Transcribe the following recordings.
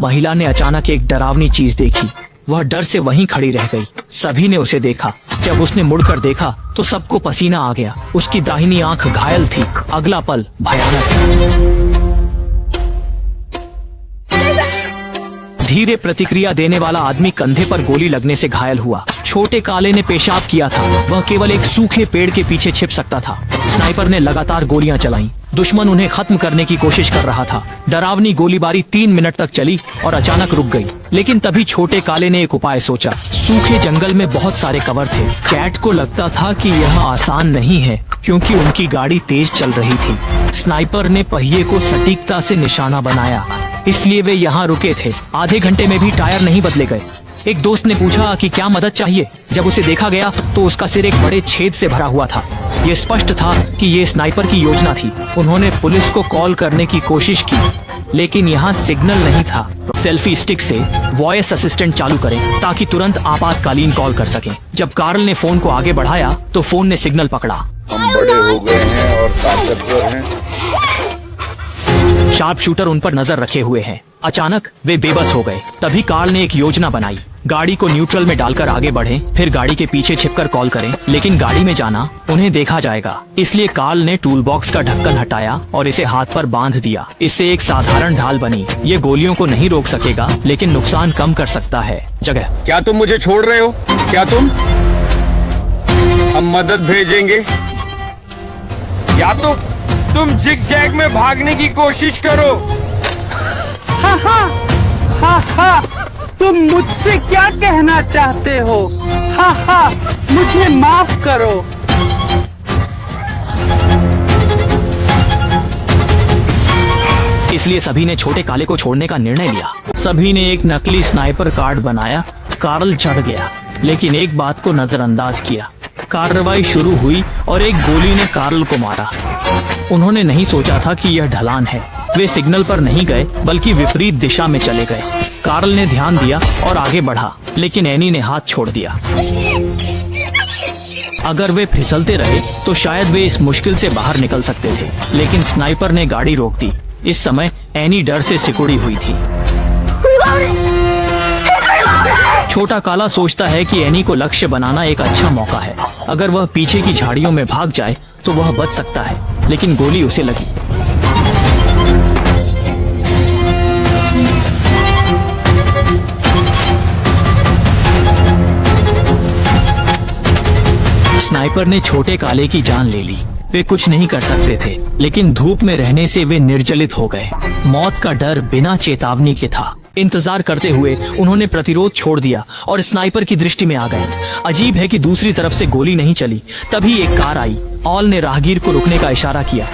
महिला ने अचानक एक डरावनी चीज देखी। वह डर से वहीं खड़ी रह गई। सभी ने उसे देखा। जब उसने मुड़कर देखा तो सबको पसीना आ गया। उसकी दाहिनी आंख घायल थी। अगला पल भयानक। धीरे प्रतिक्रिया देने वाला आदमी कंधे पर गोली लगने से घायल हुआ। छोटे काले ने पेशाब किया था। वह केवल एक सूखे पेड़ के पीछे छिप सकता था। स्नाइपर ने लगातार गोलियां चलाईं। दुश्मन उन्हें खत्म करने की कोशिश कर रहा था। डरावनी गोलीबारी 3 मिनट तक चली और अचानक रुक गई। लेकिन तभी छोटे काले ने एक उपाय सोचा। सूखे जंगल में बहुत सारे कवर थे। कैट को लगता था कि यह आसान नहीं है, क्योंकि उनकी गाड़ी तेज चल रही थी। स्नाइपर ने पहिए को सटीकता से निशाना बनाया, इसलिए वे यहाँ रुके थे। आधे घंटे में भी टायर नहीं बदले गए। एक दोस्त ने पूछा कि क्या मदद चाहिए। जब उसे देखा गया तो उसका सिर एक बड़े छेद से भरा हुआ था। ये स्पष्ट था कि ये स्नाइपर की योजना थी। उन्होंने पुलिस को कॉल करने की कोशिश की, लेकिन यहाँ सिग्नल नहीं था। सेल्फी स्टिक से वॉइस असिस्टेंट चालू करें ताकि तुरंत आपातकालीन कॉल कर सकें। जब कार्ल ने फोन को आगे बढ़ाया तो फोन ने सिग्नल पकड़ा। हम बड़े हो गए हैं और ताकतवर हैं। शार्प शूटर उन पर नजर रखे हुए हैं। अचानक वे बेबस हो गए। तभी कार्ल ने एक योजना बनाई। गाड़ी को न्यूट्रल में डालकर आगे बढ़ें, फिर गाड़ी के पीछे छिपकर कॉल करें। लेकिन गाड़ी में जाना उन्हें देखा जाएगा, इसलिए कार्ल ने टूल बॉक्स का ढक्कन हटाया और इसे हाथ पर बांध दिया। इससे एक साधारण ढाल बनी। ये गोलियों को नहीं रोक सकेगा, लेकिन नुकसान कम कर सकता है। जगह, क्या तुम मुझे छोड़ रहे हो? क्या हम मदद भेजेंगे, या तो तुम जिग जैग में भागने की कोशिश करो। हा हा हा हा, तुम मुझसे क्या कहना चाहते हो? हा हा, मुझे माफ करो। इसलिए सभी ने छोटे काले को छोड़ने का निर्णय लिया। सभी ने एक नकली स्नाइपर कार्ड बनाया। कार्ल चढ़ गया, लेकिन एक बात को नजरअंदाज किया। कार्रवाई शुरू हुई और एक गोली ने कार्ल को मारा। उन्होंने नहीं सोचा था कि यह ढलान है। वे सिग्नल पर नहीं गए, बल्कि विपरीत दिशा में चले गए। कार्ल ने ध्यान दिया और आगे बढ़ा, लेकिन एनी ने हाथ छोड़ दिया। अगर वे फिसलते रहे तो शायद वे इस मुश्किल से बाहर निकल सकते थे, लेकिन स्नाइपर ने गाड़ी रोक दी। इस समय एनी डर से सिकुड़ी हुई थी। छोटा काला सोचता है कि एनी को लक्ष्य बनाना एक अच्छा मौका है। अगर वह पीछे की झाड़ियों में भाग जाए तो वह बच सकता है, लेकिन गोली उसे लगी। स्नाइपर ने छोटे काले की जान ले ली। वे कुछ नहीं कर सकते थे, लेकिन धूप में रहने से वे निर्जलित हो गए। मौत का डर बिना चेतावनी के था। इंतजार करते हुए उन्होंने प्रतिरोध छोड़ दिया और स्नाइपर की दृष्टि में आ गए। अजीब है कि दूसरी तरफ से गोली नहीं चली। तभी एक कार आई। ऑल ने राहगीर को रुकने का इशारा किया।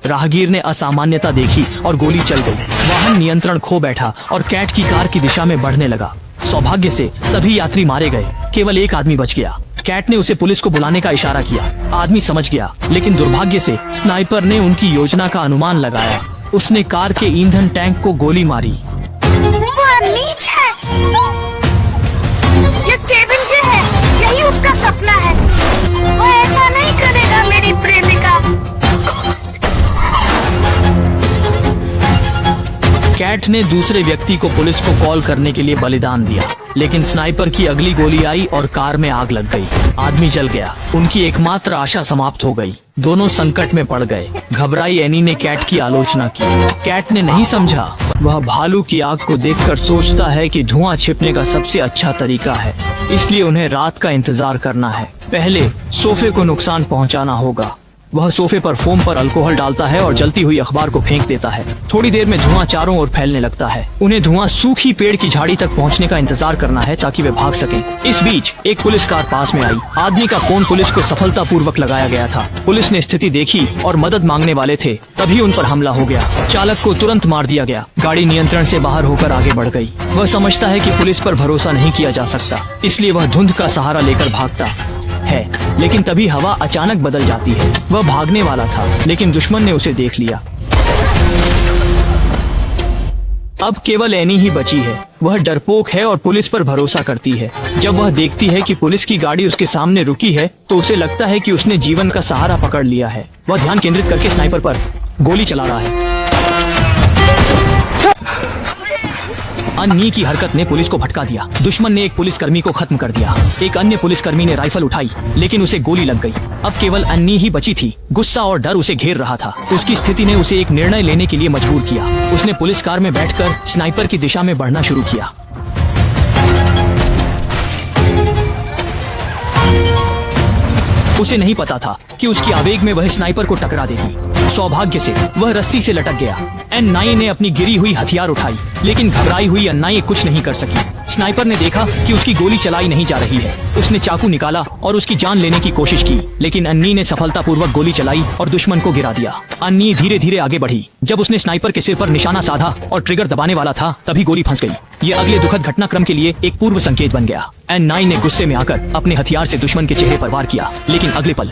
राहगीर ने असामान्यता देखी और गोली चल गई। वाहन नियंत्रण खो बैठा और कैट की कार की दिशा में बढ़ने लगा। सौभाग्य से सभी यात्री मारे गए, केवल एक आदमी बच गया। कैट ने उसे पुलिस को बुलाने का इशारा किया। आदमी समझ गया, लेकिन दुर्भाग्य से स्नाइपर ने उनकी योजना का अनुमान लगाया। उसने कार के ईंधन टैंक को गोली मारी। वो नीच है। ये केविन जे है, यही उसका सपना है। वो ऐसा नहीं करेगा मेरी प्रेमिका। कैट ने दूसरे व्यक्ति को पुलिस को कॉल करने के लिए बलिदान दिया, लेकिन स्नाइपर की अगली गोली आई और कार में आग लग गई। आदमी जल गया। उनकी एकमात्र आशा समाप्त हो गई। दोनों संकट में पड़ गए। घबराई एनी ने कैट की आलोचना की। कैट ने नहीं समझा। वह भालू की आग को देखकर सोचता है कि धुआं छिपने का सबसे अच्छा तरीका है, इसलिए उन्हें रात का इंतजार करना है। पहले सोफे को नुकसान पहुंचाना होगा। वह सोफे पर फोम पर अल्कोहल डालता है और जलती हुई अखबार को फेंक देता है। थोड़ी देर में धुआं चारों ओर फैलने लगता है। उन्हें धुआं सूखी पेड़ की झाड़ी तक पहुंचने का इंतजार करना है ताकि वे भाग सकें। इस बीच एक पुलिस कार पास में आई। आदमी का फोन पुलिस को सफलतापूर्वक लगाया गया था। पुलिस ने स्थिति देखी और मदद मांगने वाले थे। तभी उन पर हमला हो गया। चालक को तुरंत मार दिया गया। गाड़ी नियंत्रण से बाहर होकर आगे बढ़ गई। वह समझता है कि पुलिस पर भरोसा नहीं किया जा सकता, इसलिए वह धुंध का सहारा लेकर भागता है। लेकिन तभी हवा अचानक बदल जाती है। वह भागने वाला था, लेकिन दुश्मन ने उसे देख लिया। अब केवल एनी ही बची है। वह डरपोक है और पुलिस पर भरोसा करती है। जब वह देखती है कि पुलिस की गाड़ी उसके सामने रुकी है तो उसे लगता है कि उसने जीवन का सहारा पकड़ लिया है। वह ध्यान केंद्रित करके स्नाइपर पर गोली चला रहा है। अन्नी की हरकत ने पुलिस को भटका दिया। दुश्मन ने एक पुलिसकर्मी को खत्म कर दिया। एक अन्य पुलिसकर्मी ने राइफल उठाई, लेकिन उसे गोली लग गई। अब केवल अन्नी ही बची थी। गुस्सा और डर उसे घेर रहा था। उसकी स्थिति ने उसे एक निर्णय लेने के लिए मजबूर किया। उसने पुलिस कार में बैठकर स्नाइपर की दिशा में बढ़ना शुरू किया। उसे नहीं पता था कि उसकी आवेग में वह स्नाइपर को टकरा देगी। सौभाग्य से वह रस्सी से लटक गया। अन्नाई ने अपनी गिरी हुई हथियार उठाई, लेकिन घबराई हुई अन्नाई कुछ नहीं कर सकी। स्नाइपर ने देखा कि उसकी गोली चलाई नहीं जा रही है। उसने चाकू निकाला और उसकी जान लेने की कोशिश की, लेकिन अन्नी ने सफलतापूर्वक गोली चलाई और दुश्मन को गिरा दिया। अन्नी धीरे धीरे आगे बढ़ी। जब उसने स्नाइपर के सिर पर निशाना साधा और ट्रिगर दबाने वाला था, तभी गोली फंस गई। ये अगले दुखद घटनाक्रम के लिए एक पूर्व संकेत बन गया। अन्नाई ने गुस्से में आकर अपने हथियार से दुश्मन के चेहरे पर वार किया, लेकिन अगले पल